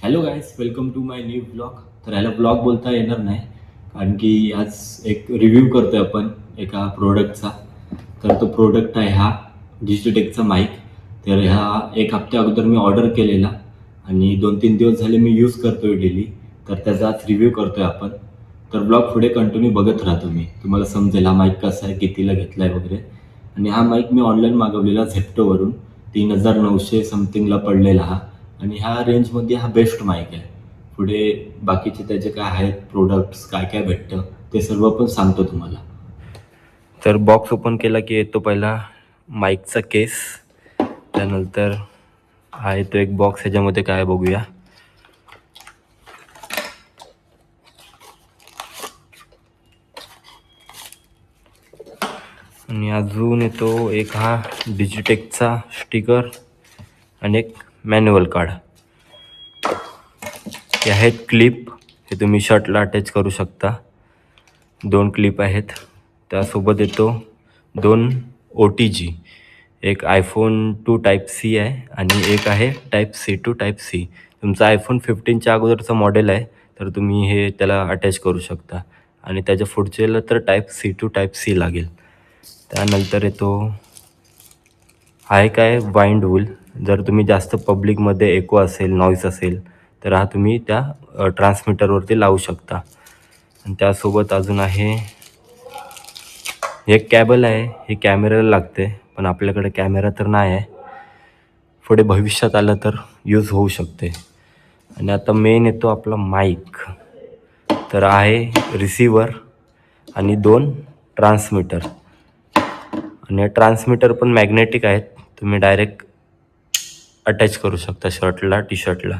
Hello guys, welcome to my new blog. तर ह्याला blog बोलता येणार नाही, कारण की आज एक रिव्ह्यू करतोय आपण एका प्रोडक्टचा. तर तो प्रोडक्ट आहे हा डिजिटेकचा माईक. तर ह्या एक हप्त्या अगोदर मी ऑर्डर केलेला आणि 2-3 दिवस झाले मी यूज करतोय डेली. तर त्याचा आज रिव्ह्यू करतोय आपण. तर ब्लॉग पुढे कंटिन्यू बघत राहा तुम्ही. तुम्हाला समजेल हा माईक कसा आहे, कितीला घेतला आहे वगैरे. आणि हा माईक मी ऑनलाईन मागवलेला झेप्टोवरून. 3,900 समथिंगला पडलेला हा. आणि ह्या रेंजमध्ये हा बेस्ट माईक आहे. पुढे बाकीचे त्याचे काय आहेत प्रोडक्ट्स, काय काय भेटतं ते सर्व पण सांगतो तुम्हाला. तर बॉक्स ओपन केला की येतो पहिला माईकचा केस. त्यानंतर हा येतो एक बॉक्स, ह्याच्यामध्ये काय बघूया. आणि अजून येतो एक हा डिजिटेकचा स्टिकर आणि एक मॅन्युअल कार्ड. हे आहेत क्लिप, हे तुम्ही शर्टला अटॅच करू शकता. 2 क्लिप आहेत. त्यासोबत येतो 2 OTG, एक iPhone टू टाईप सी आहे आणि एक आहे type C to type C. तुमचा iPhone 15च्या अगोदरचं मॉडेल आहे तर तुम्ही हे त्याला अटॅच करू शकता. आणि त्याच्या पुढच्याला तर type C to type C लागेल. त्यानंतर येतो हा एक आहे वाइंड वूल. जर तुम्ही जास्त पब्लिकमध्ये एको असेल, नॉईज असेल तर हा तुम्ही त्या ट्रान्समीटरवरती लावू शकता. आणि त्यासोबत अजून आहे एक कॅबल आहे. हे कॅमेऱ्याला लागते, पण आपल्याकडे कॅमेरा तर नाही आहे. पुढे भविष्यात आलं तर यूज होऊ शकते. आणि आता मेन येतो आपला माईक. तर आहे रिसिव्हर आणि 2 ट्रान्समीटर. आणि ट्रान्समीटर पण मॅग्नेटिक आहेत. तुम्ही डायरेक्ट अटॅच करू शकता शर्टला, टी शर्टला.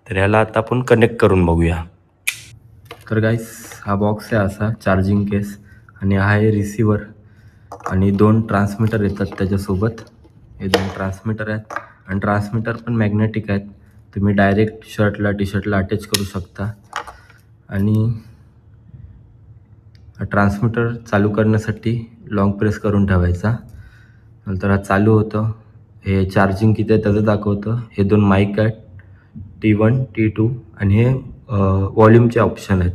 तर ह्याला आता आपण कनेक्ट करून बघूया. तर गाईस, हा बॉक्स आहे असा चार्जिंग केस. आणि हा आहे रिसिव्हर आणि 2 ट्रान्समीटर येतात त्याच्यासोबत. हे 2 ट्रान्समीटर आहेत आणि ट्रान्समीटर पण मॅग्नेटिक आहेत. तुम्ही डायरेक्ट शर्टला, टी शर्टला अटॅच करू शकता. आणि हा ट्रान्समीटर चालू करण्यासाठी लॉंग प्रेस करून ठेवायचा. नंतर हा चालू होतं. हे चार्जिंग किती आहे त्याचं दाखवतं. हे 2 माईक आहेत, T1 T2. आणि हे व्हॉल्यूमचे ऑप्शन आहेत.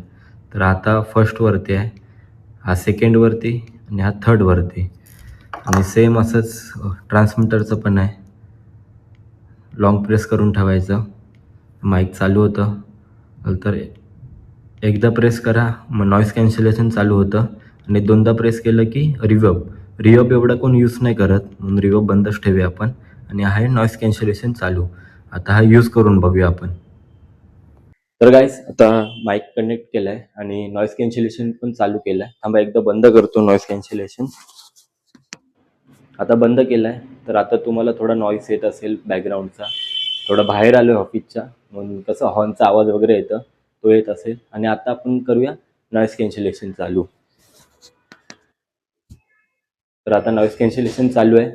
तर आता फर्स्टवरती आहे, हा सेकंडवरती आणि हा थर्डवरती. आणि सेम असंच ट्रान्समीटरचं पण आहे. लॉंग प्रेस करून ठेवायचं, माईक चालू होतं. नंतर एकदा प्रेस करा मग नॉईज कॅन्सलेशन चालू होतं. आणि 2दा प्रेस केलं की रिवर्ब एवढा कोण यूज नाही करत, म्हणून रिवर्ब बंदच ठेवूया आपण. आणि आहे नॉईज कॅन्सलेशन चालू. आता हा यूज करून बघूया आपण. तर गाईस, आता माईक कनेक्ट केलाय आणि नॉईज कॅन्सलेशन पण चालू केलाय. थांबा एकदा बंद करतो नॉईज कॅन्सलेशन. आता बंद केलाय. तर आता तुम्हाला थोडा नॉईज येत असेल बॅकग्राऊंडचा. थोडं बाहेर आलोय ऑफिसच्या, म्हणून कसं हॉर्नचा आवाज वगैरे येतं, तो येत असेल. आणि आता आपण करूया नॉईज कॅन्सलेशन चालू. तर आता नॉईज कॅन्सलेशन चालू आहे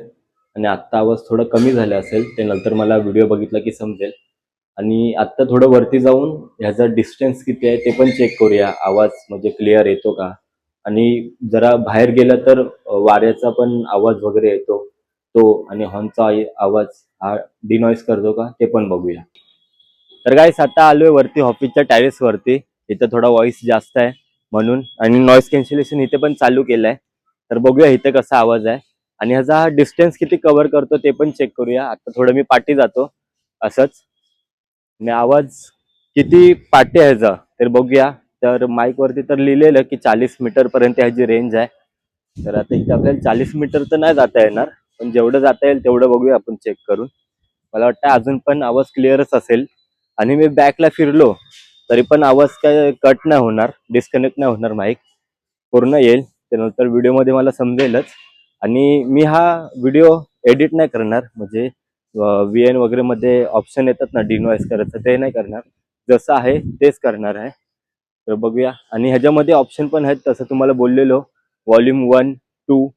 आणि आत्ता आवाज थोडा कमी झाला असेल, ते नंतर मला व्हिडिओ बघितला की समजेल. आणि आत्ता थोडं वरती जाऊन ह्याचा डिस्टन्स किती आहे ते पण चेक करूया, आवाज म्हणजे क्लिअर येतो का. आणि जरा बाहेर गेलं तर वाऱ्याचा पण आवाज वगैरे येतो तो, आणि हॉर्नचा आवाज हा डिनॉईज करतो का ते पण बघूया. तर गाईस, आता आलोय वरती ऑफिसच्या टेरेसवरती. इथं थोडा व्हॉइस जास्त आहे म्हणून, आणि नॉईज कॅन्सलेशन इथे पण चालू केलंय. तर बघूया इथे कसा आवाज आहे आणि ह्याचा डिस्टन्स किती कव्हर करतो ते पण चेक करूया. आता थोडं मी पाठी जातो असंच, आणि आवाज किती पाठी आहे ह्याचा तर बघूया. तर माईक वरती तर लिहिलेलं की 40 मीटर पर्यंत ह्याची रेंज आहे. तर आता इथे आपल्याला 40 मीटर तर नाही जाता येणार, पण जेवढं जाता येईल तेवढं बघूया आपण चेक करून. मला वाटतं अजून पण आवाज क्लिअरच असेल. आणि मी बॅकला फिरलो तरी पण आवाज काय कट नाही होणार, डिस्कनेक्ट नाही होणार, माईक पूर्ण येईल. त्यानंतर व्हिडिओमध्ये मला समजेलच. आणि मी हा व्हिडिओ एडिट नाही करणार, म्हणजे VN वगैरे मध्ये ऑप्शन येतात ना डिनॉईज करायचं, ते नाही करणार. जसं आहे तेच करणार आहे. तर बघूया. आणि ह्याच्यामध्ये ऑप्शन पण आहेत, तसं तुम्हाला बोललेलो, व्हॉल्यूम 1, 2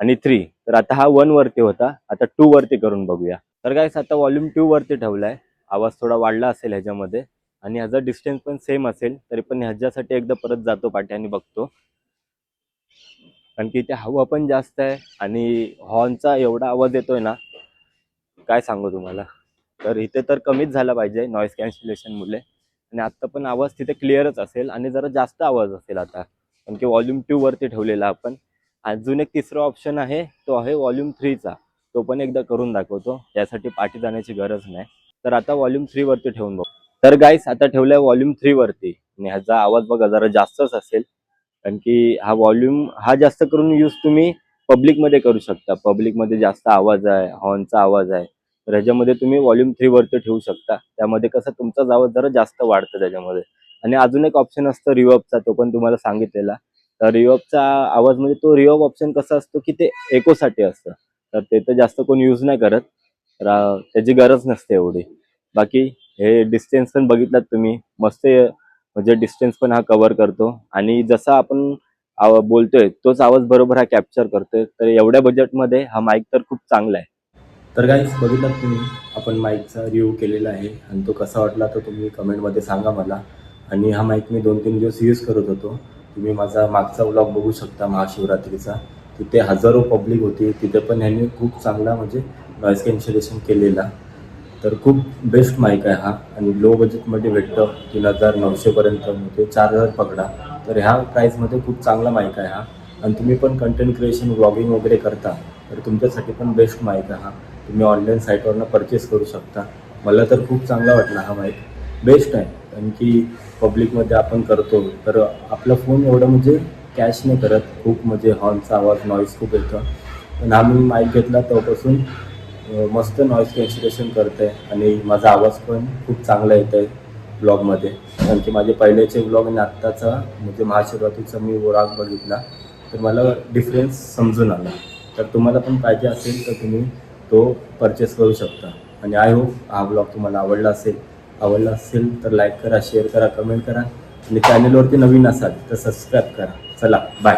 आणि 3. तर आता हा 1 वरती होता, आता 2 वरती करून बघूया. तर गाईस, आता व्हॉल्यूम 2 वरती ठेवलाय. आवाज थोडा वाढला असेल ह्याच्यामध्ये, आणि ह्याचा डिस्टन्स पण सेम असेल. तरी पण ह्याच्यासाठी एकदा परत जातो पाठी आणि बघतो, कारण की इथे हवा पण जास्त आहे आणि हॉर्नचा एवढा आवाज येतोय ना, काय सांगू तुम्हाला. तर इथे तर कमीच झाला पाहिजे नॉईस कॅन्सलेशनमुळे. आणि आत्ता पण आवाज तिथे क्लिअरच असेल आणि जरा जास्त आवाज असेल आता, कारण की व्हॉल्यूम 2 वरती ठेवलेला आपण. अजून एक तिसरा ऑप्शन आहे, तो आहे व्हॉल्यूम 3चा. तो पण एकदा करून दाखवतो, त्यासाठी पाठी जाण्याची गरज नाही. तर आता व्हॉल्यूम 3 वरती ठेवून बघू. तर गाईस आता ठेवलाय व्हॉल्यूम 3 वरती आणि ह्याचा आवाज बघा जरा जास्तच असेल, कारण की हा व्हॉल्यूम हा जास्त करून यूज तुम्ही पब्लिकमध्ये करू शकता. पब्लिकमध्ये जास्त आवाज आहे, हॉर्नचा आवाज आहे, तर ह्याच्यामध्ये तुम्ही व्हॉल्यूम 3 वरती ठेवू शकता. त्यामध्ये कसं तुमचाच आवाज जरा जास्त वाढतं त्याच्यामध्ये. आणि अजून एक ऑप्शन असतं रिवर्बचा, तो पण तुम्हाला सांगितलेला. तर रिवर्बचा आवाज म्हणजे तो रिवर्ब ऑप्शन कसा असतो की ते एकोसाठी असतं, तर ते तर जास्त कोण यूज नाही करत, तर त्याची गरज नसते एवढी. बाकी हे डिस्टन्स पण बघितलात तुम्ही, मस्त म्हणजे डिस्टन्स पण हा कव्हर करतो आणि जसा आपण बोलतोय तोच आवाज बरोबर हा कॅप्चर करतोय. तर एवढ्या बजेटमध्ये हा माईक तर खूप चांगला आहे. तर गाईज बघितलात तुम्ही, आपण माईकचा रिव्ह्यू केलेला आहे आणि तो कसा वाटला तर तुम्ही कमेंटमध्ये सांगा मला. आणि हा माईक मी 2-3 दिवस यूज करत होतो. तुम्ही माझा मागचा व्लॉग बघू शकता महाशिवरात्रीचा, तिथे हजारो पब्लिक होती, तिथे पण ह्यांनी खूप चांगला म्हणजे नॉईस कॅन्सलेशन केलेला. तर खूप बेस्ट माईक आहे हा आणि लो बजेटमध्ये भेटतं. 3,900पर्यंत म्हणजे 4,000 पकडा. तर ह्या प्राईसमध्ये खूप चांगला माईक आहे हा. आणि तुम्ही पण कंटेंट क्रिएशन व्लॉगिंग वगैरे करता तर तुमच्यासाठी पण बेस्ट माईक आहे हा. तुम्ही ऑनलाईन साईटवरनं परचेस करू शकता. मला तर खूप चांगला वाटला हा माईक, बेस्ट आहे. कारण की पब्लिकमध्ये आपण करतो तर आपला फोन एवढं म्हणजे कॅच नाही करत, खूप म्हणजे हॉर्नचा आवाज नॉईस खूप येतं. पण हा मी माईक घेतला तेव्हापासून मस्त नॉईस कॅन्सलेशन करत आहे आणि माझा आवाज पण खूप चांगला येत आहे ब्लॉगमध्ये. कारण की माझे पहिल्याचे ब्लॉग आणि आत्ताचा म्हणजे महाशिवरात्रीचा मी व्लॉग बघितला तर मला डिफरन्स समजून आला. तर तुम्हाला पण पाहिजे असेल तर तुम्ही तो परचेस करू शकता. आणि आय होप हा ब्लॉग तुम्हाला आवडला असेल तर लाईक करा, शेअर करा, कमेंट करा आणि चॅनलवरती नवीन असाल तर सबस्क्राईब करा. चला बाय.